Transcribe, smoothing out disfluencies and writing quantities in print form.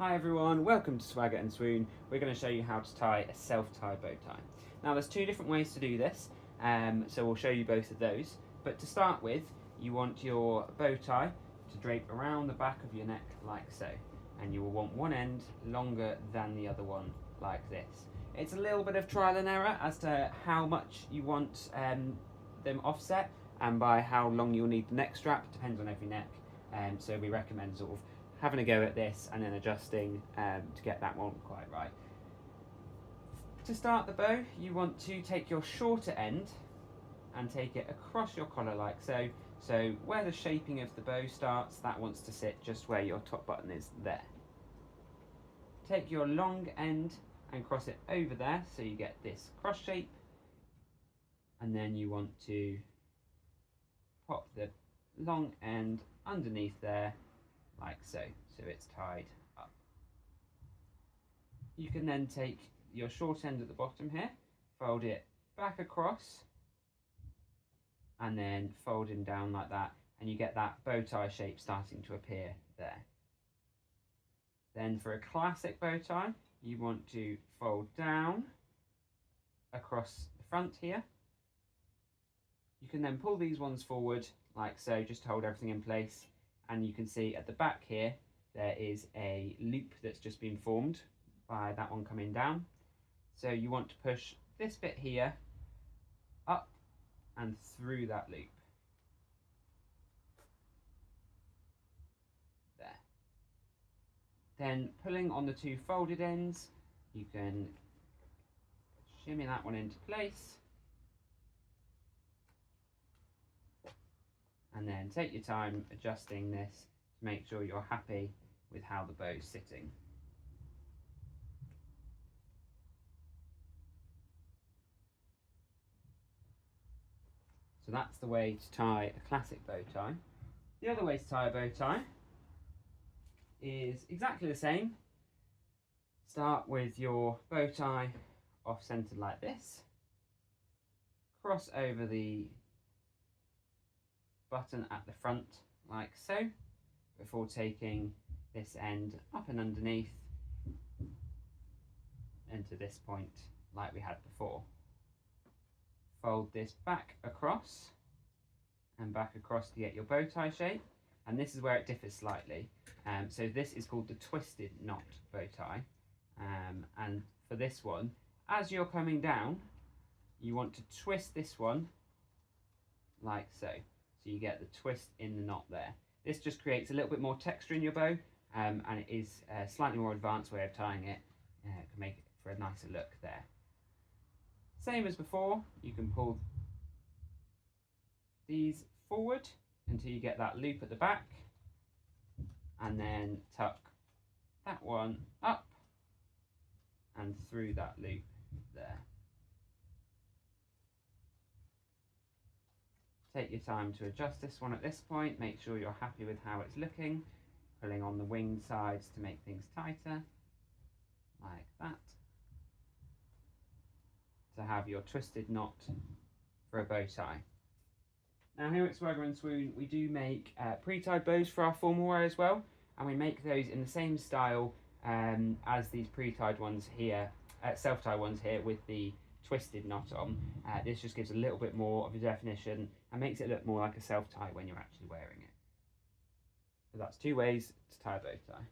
Hi everyone, welcome to Swagger Swoon. We're going to show you how to tie a self-tie bow tie. Now there's two different ways to do this, so we'll show you both of those. But to start with, you want your bow tie to drape around the back of your neck like so. And you will want one end longer than the other one like this. It's a little bit of trial and error as to how much you want them offset and by how long you'll need the neck strap. It depends on every neck, so we recommend sort of having a go at this and then adjusting to get that one quite right. To start the bow, you want to take your shorter end and take it across your collar like so. So where the shaping of the bow starts, that wants to sit just where your top button is there. Take your long end and cross it over there so you get this cross shape, and then you want to pop the long end underneath there like so, so it's tied up. You can then take your short end at the bottom here, fold it back across, and then fold him down like that, and you get that bow tie shape starting to appear there. Then for a classic bow tie, you want to fold down across the front here. You can then pull these ones forward like so, just to hold everything in place. And you can see at the back here, there is a loop that's just been formed by that one coming down. So you want to push this bit here up and through that loop. There. Then pulling on the two folded ends, you can shimmy that one into place. And then take your time adjusting this to make sure you're happy with how the bow's sitting. So that's the way to tie a classic bow tie. The other way to tie a bow tie is exactly the same. Start with your bow tie off-centered like this. Cross over the button at the front like so, before taking this end up and underneath into this point like we had before. Fold this back across and back across to get your bow tie shape, and this is where it differs slightly. So this is called the twisted knot bow tie, and for this one, as you're coming down, you want to twist this one like so. So you get the twist in the knot there. This just creates a little bit more texture in your bow, and it is a slightly more advanced way of tying it. Can make it for a nicer look there. Same as before, you can pull these forward until you get that loop at the back, and then tuck that one up and through that loop there. Take your time to adjust this one at this point, make sure you're happy with how it's looking, pulling on the wing sides to make things tighter, like that, to have your twisted knot for a bow tie. Now here at Swagger Swoon, we do make pre-tied bows for our formal wear as well, and we make those in the same style as these pre-tied ones here, self-tie ones here with the twisted knot on. This just gives a little bit more of a definition and makes it look more like a self-tie when you're actually wearing it. So that's two ways to tie a bow tie.